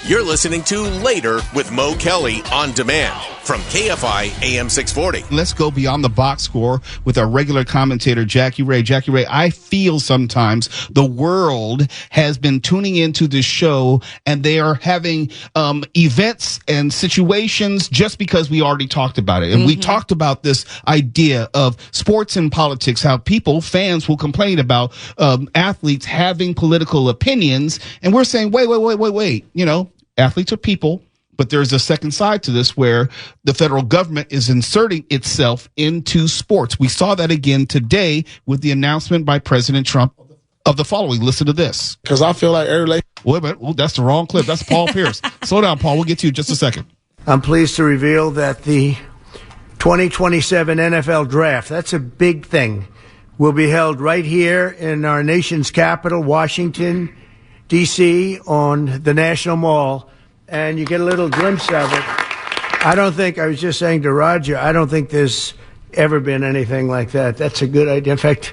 You're listening to Later with Mo Kelly on demand from KFI AM 640. Let's go beyond the box score with our regular commentator, Jackie Ray. Jackie Ray, I feel sometimes the world has been tuning into this show and they are having events and situations just because we already talked about it. And we talked about this idea of sports and politics, how fans will complain about athletes having political opinions. And we're saying, wait. You know, athletes are people. But there's a second side to this where the federal government is inserting itself into sports. We saw that again today with the announcement by President Trump of the following. Listen to this. Because I feel like wait a minute. Oh, that's the wrong clip. That's Paul Pierce. Slow down, Paul. We'll get to you in just a second. I'm pleased to reveal that the 2027 NFL Draft, that's a big thing, will be held right here in our nation's capital, Washington, D.C., on the National Mall. And you get a little glimpse of it. I was just saying to Roger, I don't think there's ever been anything like that. That's a good idea. In fact,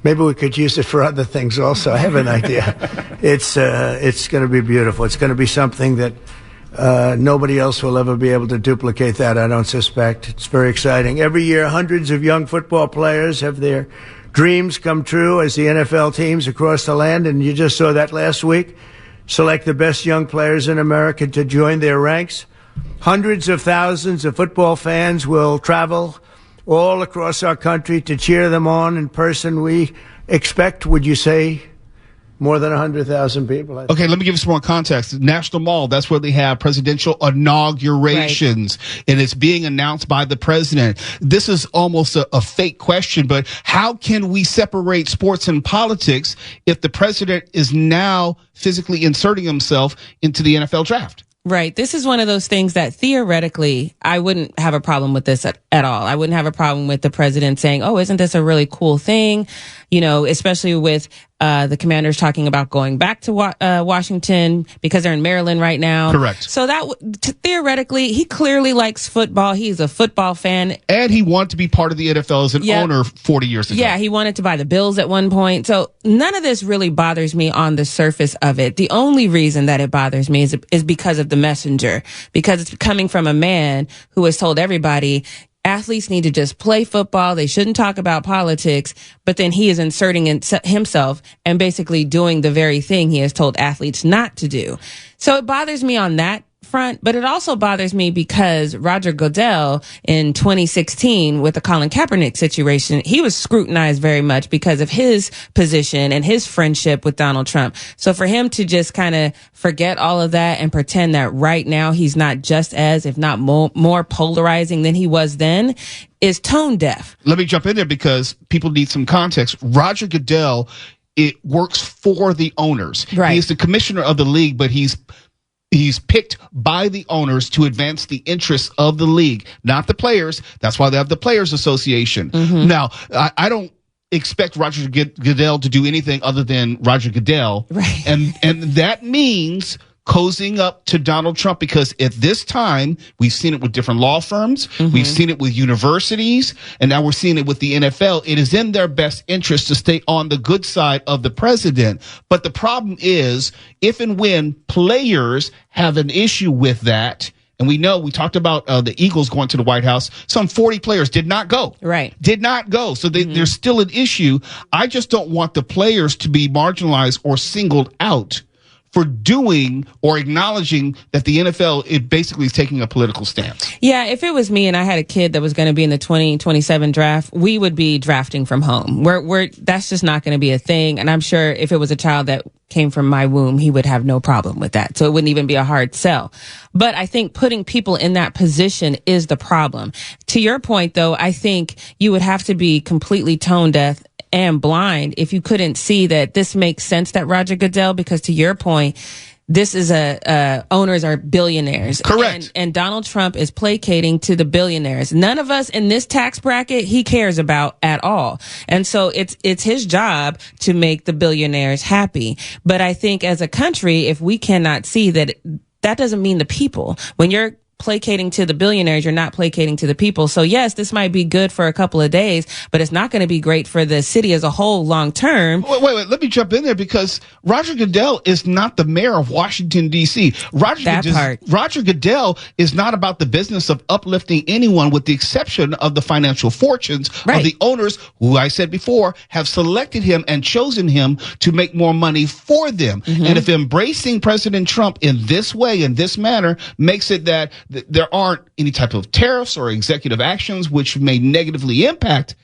maybe we could use it for other things also. I have an idea. It's going to be beautiful. It's going to be something that nobody else will ever be able to duplicate that, I don't suspect. It's very exciting. Every year, hundreds of young football players have their dreams come true as the NFL teams across the land, and you just saw that last week. Select the best young players in America to join their ranks. Hundreds of thousands of football fans will travel all across our country to cheer them on in person. We expect, would you say, more than 100,000 people. Okay, let me give you some more context. National Mall, that's where they have presidential inaugurations, right. And it's being announced by the president. This is almost a fake question, but how can we separate sports and politics if the president is now physically inserting himself into the NFL draft? Right. This is one of those things that theoretically, I wouldn't have a problem with this at all. I wouldn't have a problem with the president saying, oh, isn't this a really cool thing? You know, especially with the Commanders talking about going back to Washington because they're in Maryland right now. Correct. So that theoretically, he clearly likes football. He's a football fan. And he wanted to be part of the NFL as an owner 40 years ago. Yeah, he wanted to buy the Bills at one point. So none of this really bothers me on the surface of it. The only reason that it bothers me is because of the messenger, because it's coming from a man who has told everybody athletes need to just play football. They shouldn't talk about politics. But then he is inserting himself and basically doing the very thing he has told athletes not to do. So it bothers me on that front, but it also bothers me because Roger Goodell in 2016 with the Colin Kaepernick situation, he was scrutinized very much because of his position and his friendship with Donald Trump. So for him to just kind of forget all of that and pretend that right now he's not just as, if not more polarizing than he was then, is tone deaf. Let me jump in there because people need some context. Roger Goodell, it works for the owners. Right. He's the commissioner of the league, but he's picked by the owners to advance the interests of the league, not the players. That's why they have the Players Association. Mm-hmm. Now, I don't expect Roger Goodell to do anything other than Roger Goodell. Right. And that means cozying up to Donald Trump, because at this time, we've seen it with different law firms, we've seen it with universities, and now we're seeing it with the NFL. It is in their best interest to stay on the good side of the president. But the problem is, if and when players have an issue with that, and we talked about the Eagles going to the White House, some 40 players did not go. Right. Did not go. So there's still an issue. I just don't want the players to be marginalized or singled out for doing or acknowledging that the NFL is basically taking a political stance. Yeah, if it was me and I had a kid that was going to be in the 2027 draft, we would be drafting from home. That's just not going to be a thing. And I'm sure if it was a child that came from my womb, he would have no problem with that. So it wouldn't even be a hard sell. But I think putting people in that position is the problem. To your point, though, I think you would have to be completely tone deaf and blind if you couldn't see that this makes sense that Roger Goodell, because to your point, this is owners are billionaires. Correct. And Donald Trump is placating to the billionaires. None of us in this tax bracket he cares about at all. And so it's his job to make the billionaires happy. But I think as a country, if we cannot see that, that doesn't mean the people. When you're placating to the billionaires, you're not placating to the people. So yes, this might be good for a couple of days, but it's not going to be great for the city as a whole long term. Wait. Let me jump in there because Roger Goodell is not the mayor of Washington, D.C. Roger Goodell is not about the business of uplifting anyone with the exception of the financial fortunes of the owners who I said before have selected him and chosen him to make more money for them. And if embracing President Trump in this way, in this manner, makes it that there aren't any type of tariffs or executive actions which may negatively impact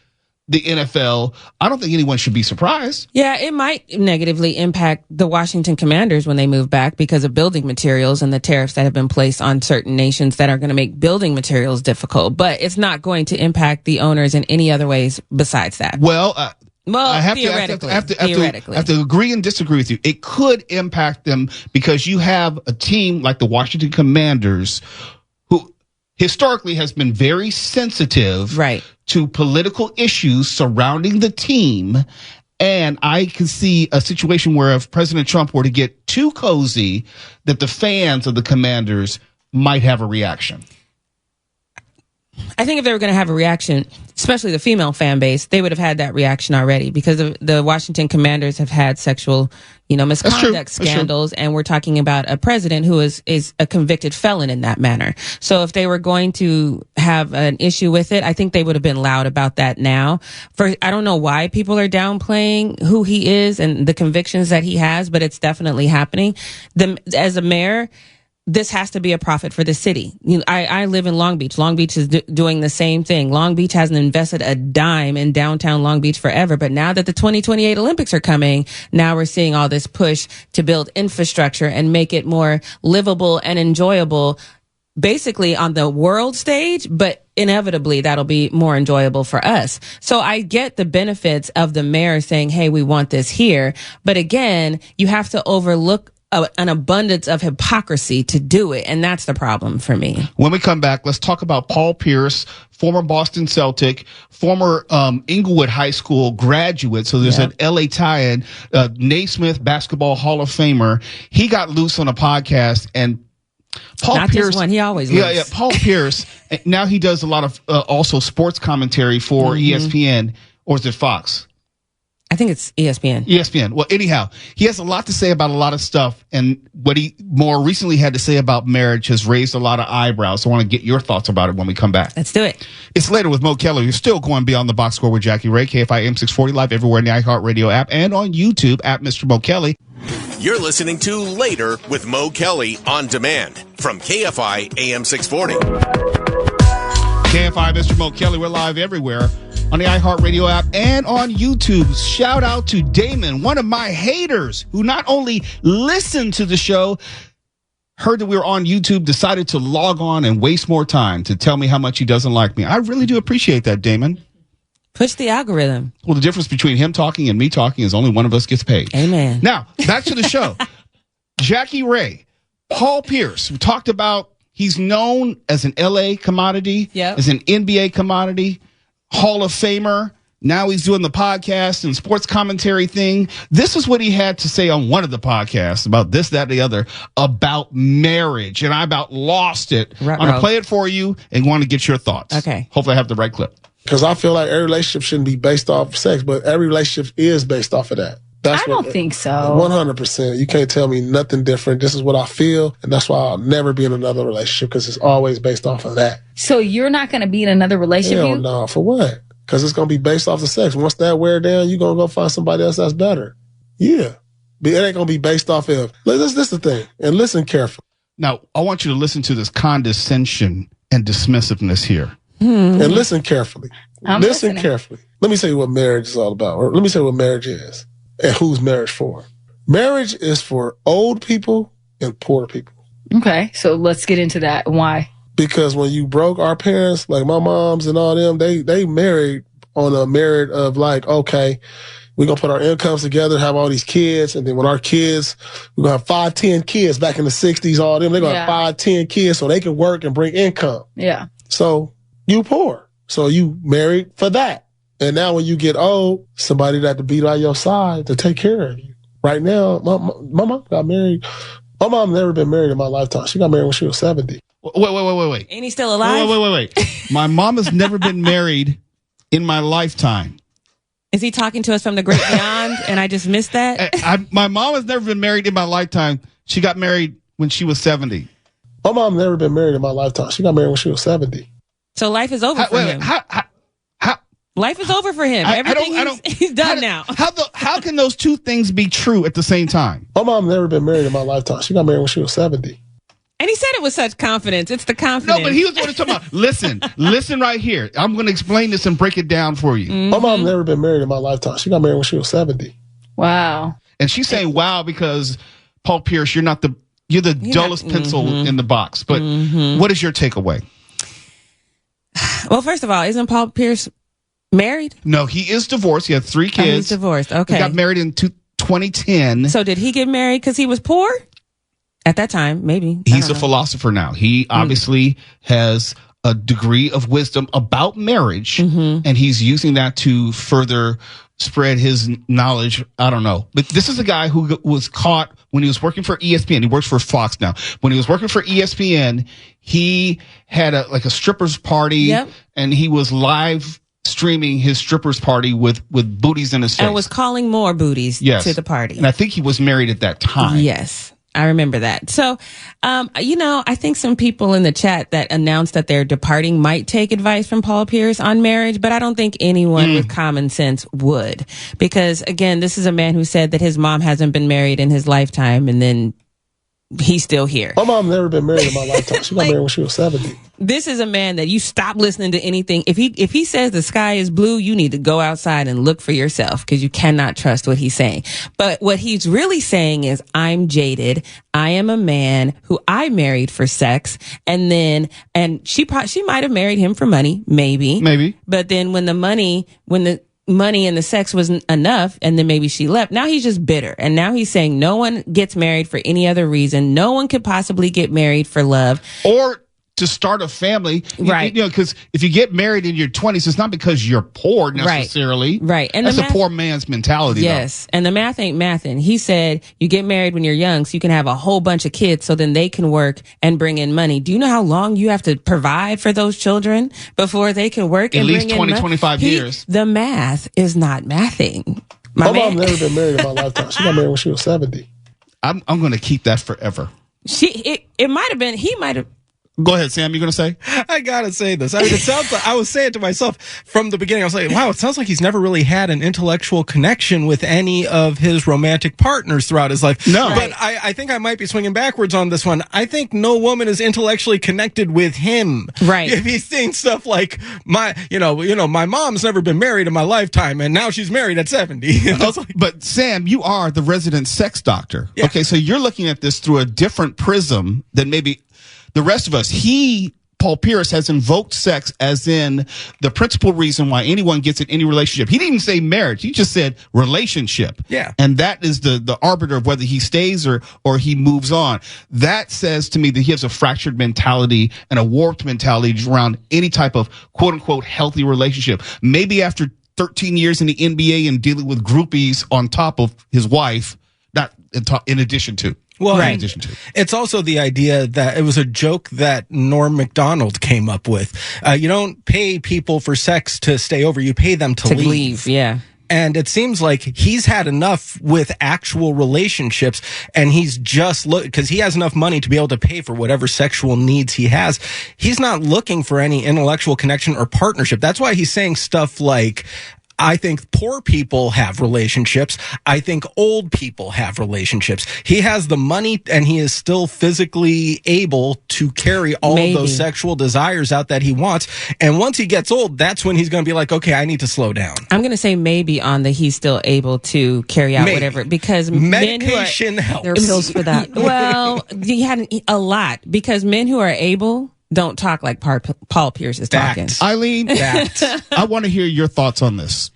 the NFL, I don't think anyone should be surprised. Yeah, it might negatively impact the Washington Commanders when they move back because of building materials and the tariffs that have been placed on certain nations that are going to make building materials difficult. But it's not going to impact the owners in any other ways besides that. Well, I have theoretically. to agree and disagree with you. It could impact them because you have a team like the Washington Commanders who historically has been very sensitive to political issues surrounding the team. And I can see a situation where if President Trump were to get too cozy, that the fans of the Commanders might have a reaction. I think if they were going to have a reaction, especially the female fan base, they would have had that reaction already because the Washington Commanders have had sexual, misconduct scandals. And we're talking about a president who is a convicted felon in that manner. So if they were going to have an issue with it, I think they would have been loud about that now. I don't know why people are downplaying who he is and the convictions that he has, but it's definitely happening. As a mayor, this has to be a profit for the city. I live in Long Beach. Long Beach is doing the same thing. Long Beach hasn't invested a dime in downtown Long Beach forever. But now that the 2028 Olympics are coming, now we're seeing all this push to build infrastructure and make it more livable and enjoyable, basically on the world stage. But inevitably, that'll be more enjoyable for us. So I get the benefits of the mayor saying, hey, we want this here. But again, you have to overlook an abundance of hypocrisy to do it. And that's the problem for me. When we come back, let's talk about Paul Pierce, former Boston Celtic, former Inglewood High School graduate. So there's an LA tie-in, Naismith Basketball Hall of Famer. He got loose on a podcast and Paul Pierce, just one, he always loose. Yeah, Paul Pierce. Now he does a lot of also sports commentary for ESPN, or is it Fox? I think it's ESPN. ESPN. Well, anyhow, he has a lot to say about a lot of stuff, and what he more recently had to say about marriage has raised a lot of eyebrows. So I want to get your thoughts about it when we come back. Let's do it. It's Later with Mo Kelly. You're still going beyond the box score with Jackie Ray, KFI AM 640 live everywhere in the iHeartRadio app and on YouTube at Mr. Mo Kelly. You're listening to Later with Mo Kelly on demand from KFI AM 640. KFI, Mr. Mo Kelly. We're live everywhere on the iHeartRadio app and on YouTube. Shout out to Damon, one of my haters, who not only listened to the show, heard that we were on YouTube, decided to log on and waste more time to tell me how much he doesn't like me. I really do appreciate that, Damon. Push the algorithm. Well, the difference between him talking and me talking is only one of us gets paid. Amen. Now, back to the show. Jackie Ray, Paul Pierce, we talked about he's known as an LA commodity, as an NBA commodity, Hall of Famer. Now he's doing the podcast and sports commentary thing. This is what he had to say on one of the podcasts about this, that, and the other, about marriage. And I about lost it. I'm going to play it for you and want to get your thoughts. Okay. Hopefully I have the right clip. Because I feel like every relationship shouldn't be based off sex, but every relationship is based off of that. I don't think so. 100%. You can't tell me nothing different. This is what I feel, and that's why I'll never be in another relationship, because it's always based off of that. So you're not going to be in another relationship? Hell no. For what? Because it's going to be based off the sex. Once that wear down, you're going to go find somebody else that's better. Yeah. But it ain't going to be based off of, this is the thing, and listen carefully. Now, I want you to listen to this condescension and dismissiveness here. And listen carefully. I'm listen listening. carefully. Let me tell you what marriage is all about. Or let me tell you what marriage is and who's marriage for. Marriage is for old people and poor people. Okay, so let's get into that. Why? Because when you broke, our parents, like my moms and all them, they married on a merit of like, okay, we're going to put our incomes together, have all these kids. And then when our kids, we're going to have 5, 10 kids back in the 60s, all them, they're going to have 5, 10 kids so they can work and bring income. Yeah. So you poor. So you married for that. And now when you get old, somebody that to be by your side to take care of you. Right now, my mom got married. My mom never been married in my lifetime. She got married when she was 70. Wait. Ain't he still alive? Wait. My mom has never been married in my lifetime. Is he talking to us from the great beyond and I just missed that? My mom has never been married in my lifetime. She got married when she was 70. My mom never been married in my lifetime. She got married when she was 70. So life is over for him. Life is over for him. Everything he's done now. How can those two things be true at the same time? My mom never been married in my lifetime. She got married when she was 70. And he said it with such confidence. It's the confidence. No, but he was going to talk about, listen right here. I'm going to explain this and break it down for you. Mm-hmm. My mom never been married in my lifetime. She got married when she was 70. Wow. And she's saying, wow, because Paul Pierce, you're the dullest pencil in the box. But what is your takeaway? Well, first of all, isn't Paul Pierce married? No, he is divorced. He had 3 kids. He's divorced. Okay. He got married in 2010. So did he get married because he was poor? At that time, maybe. He's a philosopher now. He obviously has a degree of wisdom about marriage, and he's using that to further spread his knowledge. I don't know. But this is a guy who was caught when he was working for ESPN. He works for Fox now. When he was working for ESPN, he had a strippers party, and he was live streaming his strippers party with booties in his face. And was calling more booties to the party. And I think he was married at that time. Yes. I remember that. So, I think some people in the chat that announced that they're departing might take advice from Paul Pierce on marriage, but I don't think anyone with common sense would. Because, again, this is a man who said that his mom hasn't been married in his lifetime, and then he's still here. My mom never been married in my lifetime. She got married when she was 70. This is a man that you stop listening to anything. If he says the sky is blue, you need to go outside and look for yourself because you cannot trust what he's saying. But what he's really saying is, I'm jaded. I am a man who I married for sex. And she might have married him for money, maybe. But then when the money and the sex wasn't enough, and then maybe she left. Now he's just bitter. And now he's saying no one gets married for any other reason. No one could possibly get married for love. Or to start a family. Right. Because if you get married in your 20s, it's not because you're poor necessarily. Right. And that's a poor man's mentality. Yes. Though. And the math ain't mathin'. He said you get married when you're young so you can have a whole bunch of kids so then they can work and bring in money. Do you know how long you have to provide for those children before they can work and bring in money? At least 25 years. The math is not mathing. My mom never been married in my lifetime. She got married when she was 70. I'm going to keep that forever. It might have been, he might have. Go ahead, Sam. You're going to say? I got to say this. I mean, it sounds like I was saying to myself from the beginning, I was like, wow, it sounds like he's never really had an intellectual connection with any of his romantic partners throughout his life. No. But I think I might be swinging backwards on this one. I think no woman is intellectually connected with him. Right. If he's saying stuff like, my mom's never been married in my lifetime and now she's married at 70. But Sam, you are the resident sex doctor. Yeah. Okay, so you're looking at this through a different prism than maybe the rest of us. Paul Pierce has invoked sex as in the principal reason why anyone gets in any relationship. He didn't even say marriage. He just said relationship. Yeah. And that is the arbiter of whether he stays or he moves on. That says to me that he has a fractured mentality and a warped mentality around any type of quote unquote healthy relationship. Maybe after 13 years in the NBA and dealing with groupies on top of his wife, not in addition to. Well, in addition to. It's also the idea that it was a joke that Norm Macdonald came up with. You don't pay people for sex to stay over. You pay them to leave. Yeah. And it seems like he's had enough with actual relationships, and he's just because he has enough money to be able to pay for whatever sexual needs he has. He's not looking for any intellectual connection or partnership. That's why he's saying stuff like, I think poor people have relationships. I think old people have relationships. He has the money and he is still physically able to carry all of those sexual desires out that he wants. And once he gets old, that's when he's going to be like, okay, I need to slow down. I'm going to say maybe on the he's still able to carry out whatever, because medication helps. There are pills for that. Well, you had a lot because men who are able don't talk like Paul Pierce is talking. Eileen, I want to hear your thoughts on this.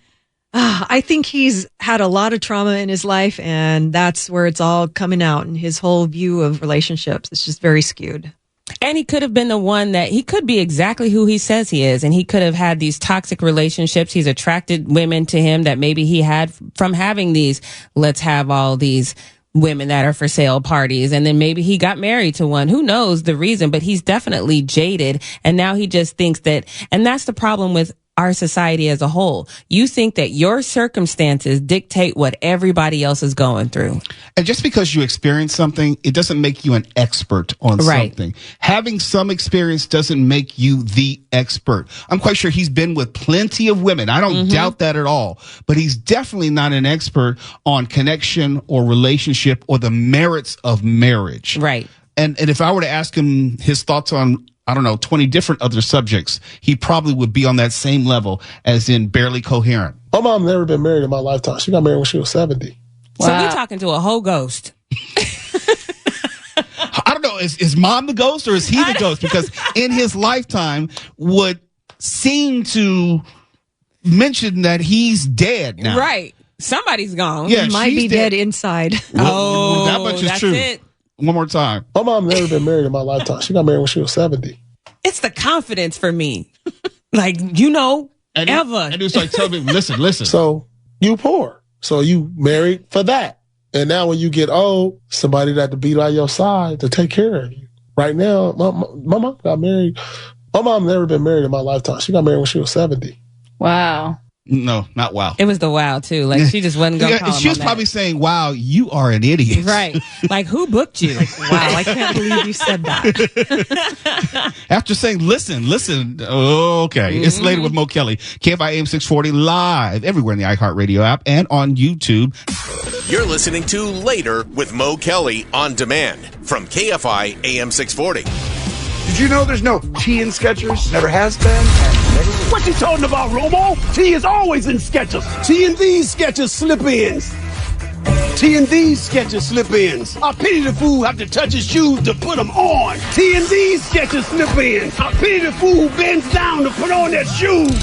I think he's had a lot of trauma in his life, and that's where it's all coming out. And his whole view of relationships is just very skewed. And he could have been the one that he could be exactly who he says he is. And he could have had these toxic relationships. He's attracted women to him that maybe he had from having these, let's have all these women that are for sale parties. And then maybe he got married to one. Who knows the reason, but he's definitely jaded. And now he just thinks that, and that's the problem with our society as a whole. You think that your circumstances dictate what everybody else is going through. And just because you experience something, it doesn't make you an expert on something. Having some experience doesn't make you the expert. I'm quite sure he's been with plenty of women. I don't doubt that at all. But he's definitely not an expert on connection or relationship or the merits of marriage. Right. And if I were to ask him his thoughts on, I don't know, 20 different other subjects, he probably would be on that same level as in barely coherent. My mom never been married in my lifetime. She got married when she was 70. Wow. So we're talking to a whole ghost. I don't know, is mom the ghost or is he the ghost? Because in his lifetime would seem to mention that he's dead now. Right. Somebody's gone. Yeah, He might be dead inside. Oh, that much is that's true. it. One more time. My mom never been married in my lifetime. She got married when she was 70. It's the confidence for me. Like, you know, And ever. It was like, tell me, listen. So you poor. So you married for that. And now when you get old, somebody that to be by your side to take care of you. Right now, my mom got married. My mom never been married in my lifetime. She got married when she was 70. Wow. No, not wow. It was the wow, too. Like, she just wasn't going to call him She was on probably that. saying, wow, you are an idiot. Right. Like, who booked you? Wow, I can't believe you said that. After saying, listen. Oh, okay. It's Later with Mo Kelly. KFI AM 640 live everywhere in the iHeartRadio app and on YouTube. You're listening to Later with Mo Kelly on demand from KFI AM 640. Did you know there's no T in Skechers? Never has been and never will. What you talking about, Romo? T is always in Skechers. T and these Skechers slip-ins. T and these Skechers slip-ins. I pity the fool have to touch his shoes to put them on. T and these Skechers slip-ins. I pity the fool who bends down to put on their shoes.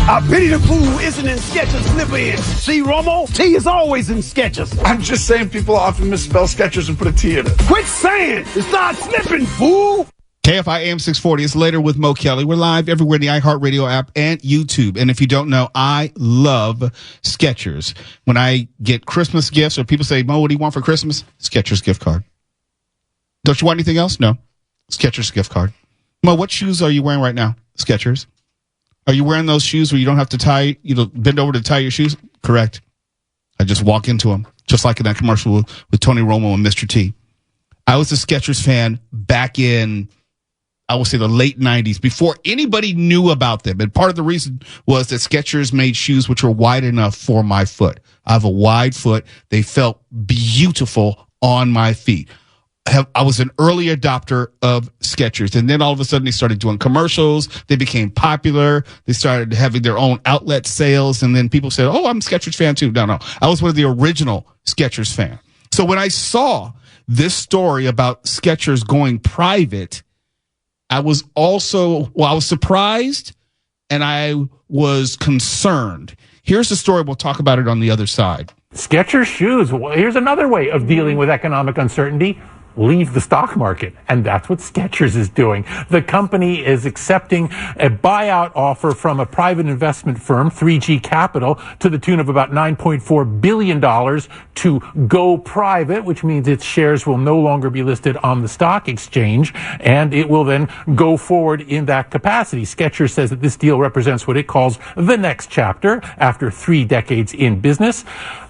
I pity the fool who isn't in Skechers slip-ins. See, Romo? T is always in Skechers. I'm just saying people often misspell Skechers and put a T in it. Quit saying and start slipping, fool. KFI AM 640 is Later with Mo Kelly. We're live everywhere in the iHeartRadio app and YouTube. And if you don't know, I love Skechers. When I get Christmas gifts or people say, Mo, what do you want for Christmas? Skechers gift card. Don't you want anything else? No. Skechers gift card. Mo, what shoes are you wearing right now? Skechers. Are you wearing those shoes where you don't have to bend over to tie your shoes? Correct. I just walk into them, just like in that commercial with Tony Romo and Mr. T. I was a Skechers fan back in, I would say, the late 90s, before anybody knew about them. And part of the reason was that Skechers made shoes which were wide enough for my foot. I have a wide foot. They felt beautiful on my feet. I was an early adopter of Skechers. And then all of a sudden they started doing commercials. They became popular. They started having their own outlet sales. And then people said, oh, I'm a Skechers fan too. No. I was one of the original Skechers fans. So when I saw this story about Skechers going private, I was surprised and I was concerned. Here's the story. We'll talk about it on the other side. Skechers shoes. Well, here's another way of dealing with economic uncertainty. Leave the stock market. And that's what Skechers is doing. The company is accepting a buyout offer from a private investment firm, 3G Capital, to the tune of about $9.4 billion to go private, which means its shares will no longer be listed on the stock exchange, and it will then go forward in that capacity. Skechers says that this deal represents what it calls the next chapter after 3 decades in business.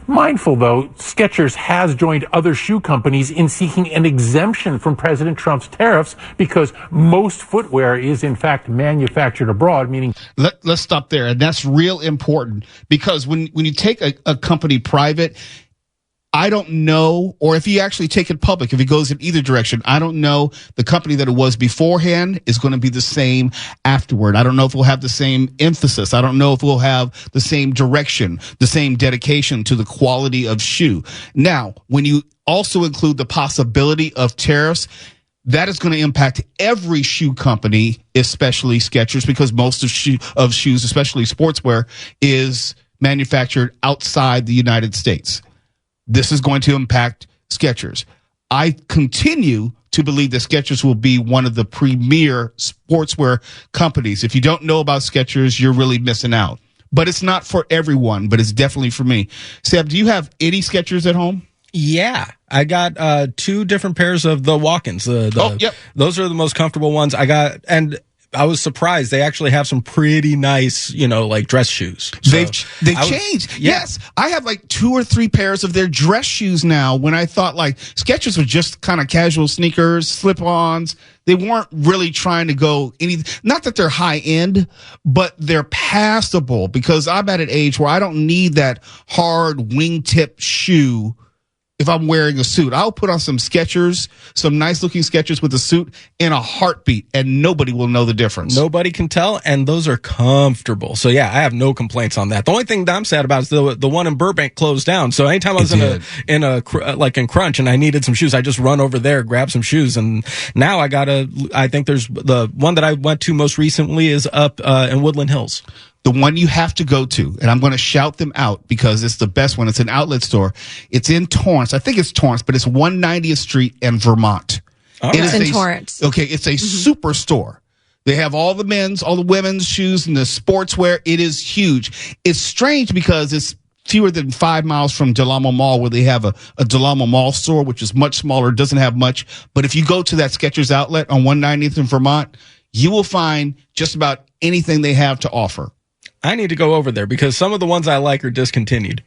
Mindful, though, Skechers has joined other shoe companies in seeking an exemption from President Trump's tariffs because most footwear is, in fact, manufactured abroad, meaning... Let's stop there. And that's real important because when you take a company private, I don't know, or if you actually take it public, if it goes in either direction, I don't know the company that it was beforehand is going to be the same afterward. I don't know if we'll have the same emphasis. I don't know if we'll have the same direction, the same dedication to the quality of shoe. Now, when you also include the possibility of tariffs, that is going to impact every shoe company, especially Skechers, because most of shoes, especially sportswear, is manufactured outside the United States. This is going to impact Skechers. I continue to believe that Skechers will be one of the premier sportswear companies. If you don't know about Skechers, you're really missing out. But it's not for everyone, but it's definitely for me. Sam, do you have any Skechers at home? Yeah, I got 2 different pairs of the walk-ins. Yep. Those are the most comfortable ones I got, and I was surprised. They actually have some pretty nice, like dress shoes. So They've changed. Yeah. Yes. I have like 2 or 3 pairs of their dress shoes now, when I thought like Skechers were just kind of casual sneakers, slip-ons. They weren't really trying to go not that they're high end, but they're passable, because I'm at an age where I don't need that hard wingtip shoe. If I'm wearing a suit, I'll put on some Skechers, some nice looking Skechers with a suit in a heartbeat, and nobody will know the difference. Nobody can tell, and those are comfortable. So yeah, I have no complaints on that. The only thing that I'm sad about is the one in Burbank closed down. So anytime I was in Crunch and I needed some shoes, I just run over there, grab some shoes, and now I think there's the one that I went to most recently is up in Woodland Hills. The one you have to go to, and I'm going to shout them out because it's the best one. It's an outlet store. It's in Torrance. I think it's Torrance, but it's 190th Street and Vermont. It is in Torrance. Okay, it's a super store. They have all the men's, all the women's shoes, and the sportswear. It is huge. It's strange because it's fewer than 5 miles from Del Amo Mall, where they have a Del Amo Mall store, which is much smaller, doesn't have much. But if you go to that Skechers outlet on 190th in Vermont, you will find just about anything they have to offer. I need to go over there because some of the ones I like are discontinued.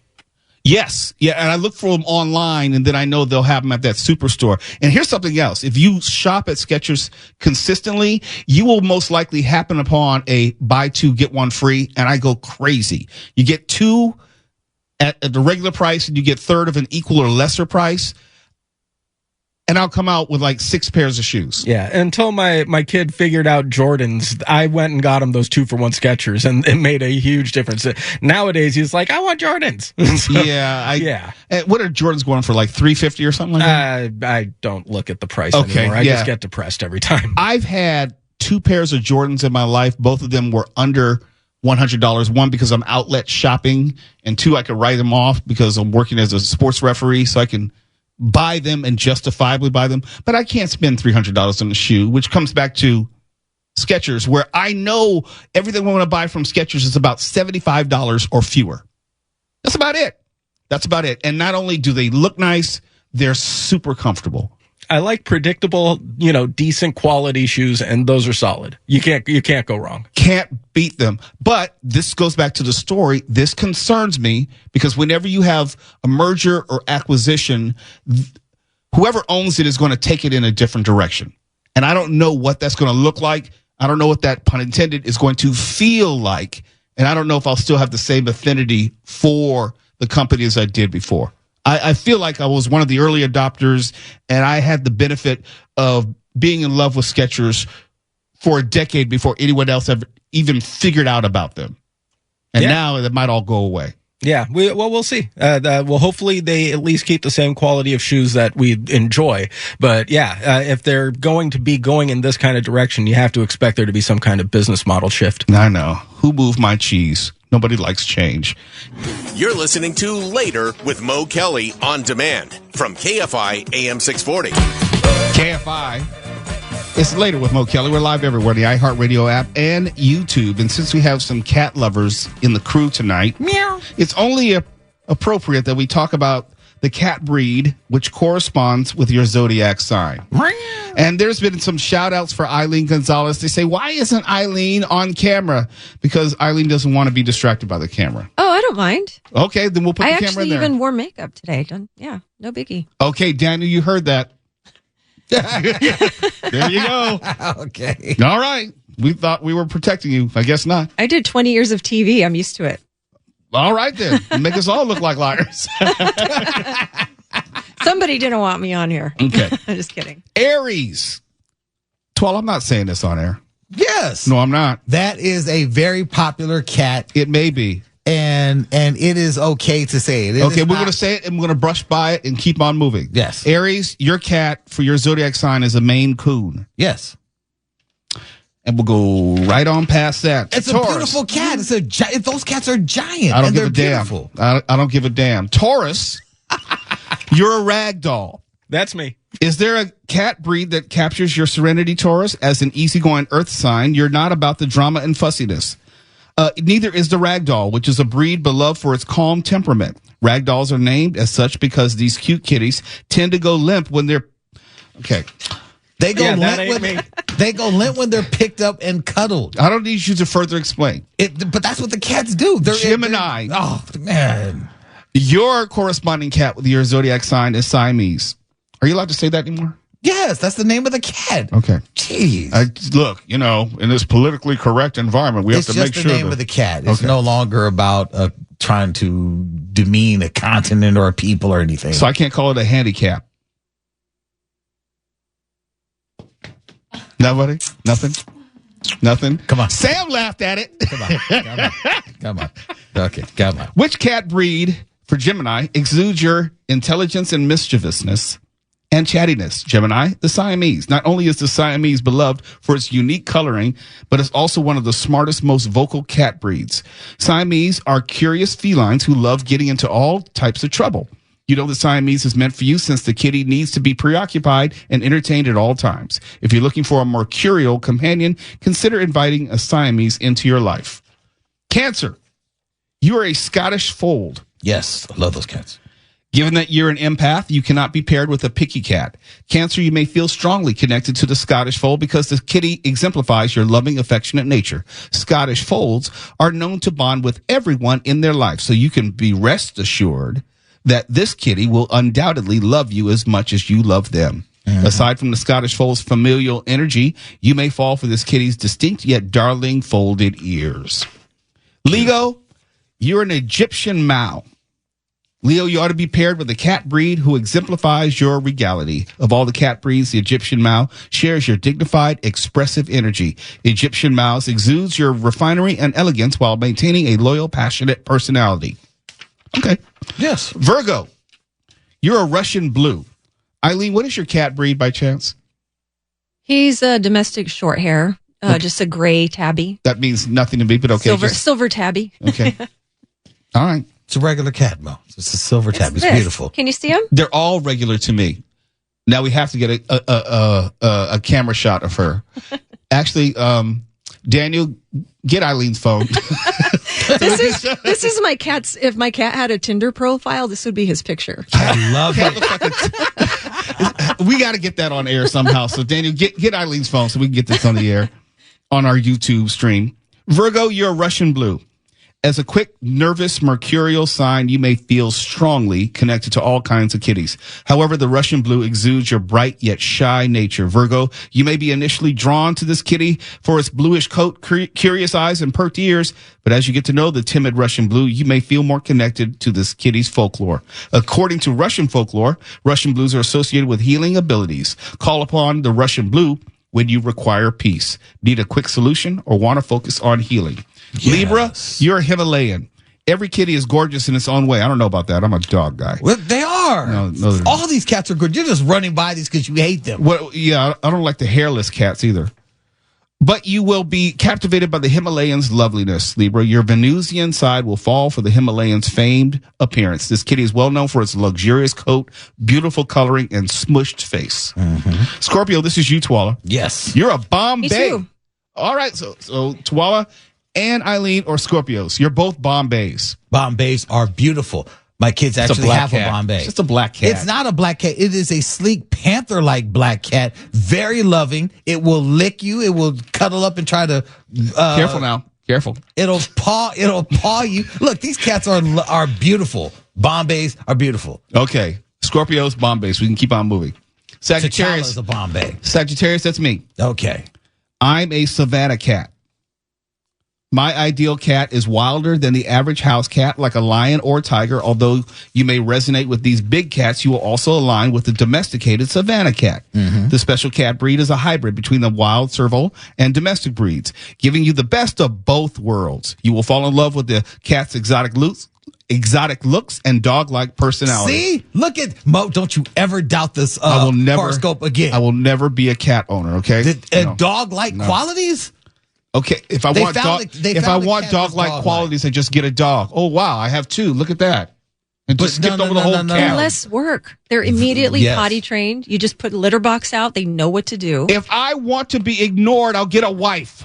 Yes. Yeah. And I look for them online, and then I know they'll have them at that superstore. And here's something else. If you shop at Skechers consistently, you will most likely happen upon a buy 2, get 1 free. And I go crazy. You get 2 at the regular price, and you get third of an equal or lesser price. And I'll come out with like 6 pairs of shoes. Yeah, until my kid figured out Jordans, I went and got him those 2-for-1 Skechers, and it made a huge difference. Nowadays, he's like, I want Jordans. So, yeah. What are Jordans going for, like $350 or something like that? I don't look at the price anymore. I just get depressed every time. I've had 2 pairs of Jordans in my life. Both of them were under $100. One, because I'm outlet shopping, and 2, I could write them off because I'm working as a sports referee, so I can buy them and justifiably buy them. But I can't spend $300 on a shoe, which comes back to Skechers, where I know everything I want to buy from Skechers is about $75 or fewer. That's about it. And not only do they look nice, they're super comfortable. I like predictable, decent quality shoes, and those are solid. You can't go wrong. Can't beat them. But this goes back to the story. This concerns me because whenever you have a merger or acquisition, whoever owns it is going to take it in a different direction. And I don't know what that's going to look like. I don't know what that, pun intended, is going to feel like. And I don't know if I'll still have the same affinity for the company as I did before. I feel like I was one of the early adopters, and I had the benefit of being in love with Skechers for a decade before anyone else ever even figured out about them. And now that might all go away. Yeah, we'll see. Well, hopefully they at least keep the same quality of shoes that we enjoy. But if they're going to be going in this kind of direction, you have to expect there to be some kind of business model shift. I know. Who moved my cheese? Nobody likes change. You're listening to Later with Mo Kelly on demand from KFI AM 640. KFI. It's Later with Mo Kelly. We're live everywhere, the iHeartRadio app and YouTube. And since we have some cat lovers in the crew tonight, meow, it's only appropriate that we talk about the cat breed, which corresponds with your zodiac sign. And there's been some shout outs for Eileen Gonzalez. They say, why isn't Eileen on camera? Because Eileen doesn't want to be distracted by the camera. Oh, I don't mind. Okay, then we'll put the camera in there. I actually even wore makeup today. Yeah, no biggie. Okay, Daniel, you heard that. There you go. Okay. All right. We thought we were protecting you. I guess not. I did 20 years of TV. I'm used to it. All right, then. Make us all look like liars. Somebody didn't want me on here. Okay. I'm just kidding. Aries. Twal, I'm not saying this on air. Yes. No, I'm not. That is a very popular cat. It may be. And it is okay to say it. Okay, we're going to say it and we're going to brush by it and keep on moving. Yes. Aries, your cat for your zodiac sign is a Maine Coon. Yes. And we'll go right on past that. It's Taurus. A beautiful cat. Those cats are giant. I don't give a beautiful. damn. I don't give a damn. Taurus, you're a rag doll. That's me. Is there a cat breed that captures your serenity, Taurus? As an easygoing earth sign, you're not about the drama and fussiness. Neither is the ragdoll, which is a breed beloved for its calm temperament. Ragdolls are named as such because these cute kitties tend to go limp when they're okay. They go limp when they're picked up and cuddled. I don't need you to further explain. But that's what the cats do. Gemini. Oh man, your corresponding cat with your zodiac sign is Siamese. Are you allowed to say that anymore? Yes, that's the name of the cat. Okay. Jeez. Look, in this politically correct environment, we have to make sure. It's just the name of the cat. It's no longer about trying to demean a continent or a people or anything. So I can't call it a handicap. Nobody? Nothing? Come on. Sam laughed at it. Come on. Okay, come on. Which cat breed for Gemini exudes your intelligence and mischievousness and chattiness? Gemini, the Siamese. Not only is the Siamese beloved for its unique coloring, but it's also one of the smartest, most vocal cat breeds. Siamese are curious felines who love getting into all types of trouble. You know the Siamese is meant for you since the kitty needs to be preoccupied and entertained at all times. If you're looking for a mercurial companion, consider inviting a Siamese into your life. Cancer, you are a Scottish fold. Yes, I love those cats. Given that you're an empath, you cannot be paired with a picky cat. Cancer, you may feel strongly connected to the Scottish fold because the kitty exemplifies your loving, affectionate nature. Scottish folds are known to bond with everyone in their life, so you can be rest assured that this kitty will undoubtedly love you as much as you love them. Mm-hmm. Aside from the Scottish fold's familial energy, you may fall for this kitty's distinct yet darling folded ears. Leo, you're an Egyptian Mao. Leo, you ought to be paired with a cat breed who exemplifies your regality. Of all the cat breeds, the Egyptian Mao shares your dignified, expressive energy. Egyptian Maos exudes your refinery and elegance while maintaining a loyal, passionate personality. Okay. Yes. Virgo, you're a Russian blue. Eileen, what is your cat breed by chance? He's a domestic short hair, just a gray tabby. That means nothing to me, but okay. Silver tabby. Okay. All right. It's a regular cat, Mo. It's a silver tabby. It's beautiful. Can you see him? They're all regular to me. Now we have to get a camera shot of her. Actually, Daniel, get Eileen's phone. This is my cat's. If my cat had a Tinder profile, this would be his picture. I love it. We got to get that on air somehow. So Daniel, get Eileen's phone so we can get this on the air on our YouTube stream. Virgo, you're a Russian blue. As a quick, nervous, mercurial sign, you may feel strongly connected to all kinds of kitties. However, the Russian blue exudes your bright yet shy nature. Virgo, you may be initially drawn to this kitty for its bluish coat, curious eyes, and perked ears. But as you get to know the timid Russian blue, you may feel more connected to this kitty's folklore. According to Russian folklore, Russian blues are associated with healing abilities. Call upon the Russian blue when you require peace, need a quick solution, or want to focus on healing. Yes. Libra, you're a Himalayan. Every kitty is gorgeous in its own way. I don't know about that. I'm a dog guy. Well, they are. No, all these cats are good. You're just running by these because you hate them. Well, yeah, I don't like the hairless cats either. But you will be captivated by the Himalayan's loveliness, Libra. Your Venusian side will fall for the Himalayan's famed appearance. This kitty is well known for its luxurious coat, beautiful coloring, and smushed face. Mm-hmm. Scorpio, this is you, Twala. Yes. You're a Bombay. Me too. All right, so Twala and Eileen or Scorpios, you're both Bombays. Bombays are beautiful. My kids actually have a Bombay. It's just a black cat. It's not a black cat. It is a sleek panther-like black cat. Very loving. It will lick you. It will cuddle up and try to. Careful now. Careful. It'll paw you. Look, these cats are beautiful. Bombays are beautiful. Okay, Scorpios, Bombays. We can keep on moving. Sagittarius is a Bombay. Sagittarius, that's me. Okay. I'm a Savannah cat. My ideal cat is wilder than the average house cat, like a lion or tiger. Although you may resonate with these big cats, you will also align with the domesticated Savannah cat. Mm-hmm. The special cat breed is a hybrid between the wild serval and domestic breeds, giving you the best of both worlds. You will fall in love with the cat's exotic looks and dog-like personality. See? Look at Mo. Don't you ever doubt this horoscope again. I will never be a cat owner, okay? Dog-like qualities? Okay, if I want dog-like qualities, I just get a dog. Oh, wow, I have two. Look at that. And just skipped over the whole cat. Less work. They're immediately potty trained. You just put a litter box out. They know what to do. If I want to be ignored, I'll get a wife.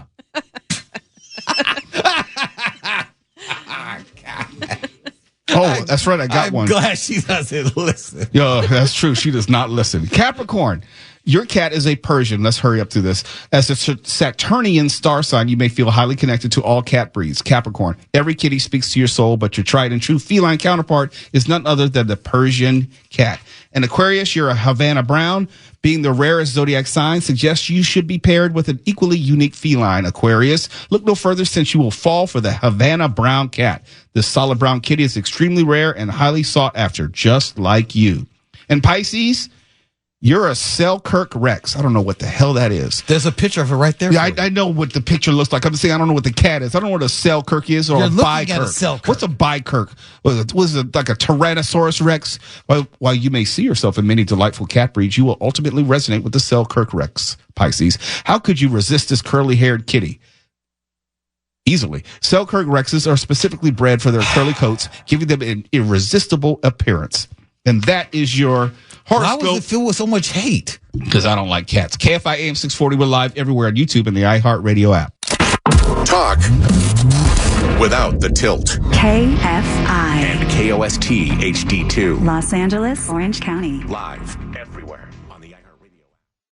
Oh, that's right. I got I'm one. glad she doesn't listen. Yo, that's true. She does not listen. Capricorn. Your cat is a Persian. Let's hurry up through this. As a Saturnian star sign, you may feel highly connected to all cat breeds. Capricorn. Every kitty speaks to your soul, but your tried and true feline counterpart is none other than the Persian cat. And Aquarius, you're a Havana Brown. Being the rarest zodiac sign suggests you should be paired with an equally unique feline. Aquarius, look no further since you will fall for the Havana Brown cat. This solid brown kitty is extremely rare and highly sought after, just like you. And Pisces, you're a Selkirk Rex. I don't know what the hell that is. There's a picture of it right there. Yeah, I know what the picture looks like. I'm saying I don't know what the cat is. I don't know what a Selkirk is or You're a looking bikirk. at a Selkirk. What's a bikirk? Was it like a Tyrannosaurus Rex? While you may see yourself in many delightful cat breeds, you will ultimately resonate with the Selkirk Rex, Pisces. How could you resist this curly-haired kitty? Easily. Selkirk Rexes are specifically bred for their curly coats, giving them an irresistible appearance. And that is your horoscope. Why was it filled with so much hate? Because I don't like cats. KFI AM 640. We're live everywhere on YouTube and the iHeartRadio app. Talk without the tilt. KFI. And KOST HD2. Los Angeles, Orange County. Live.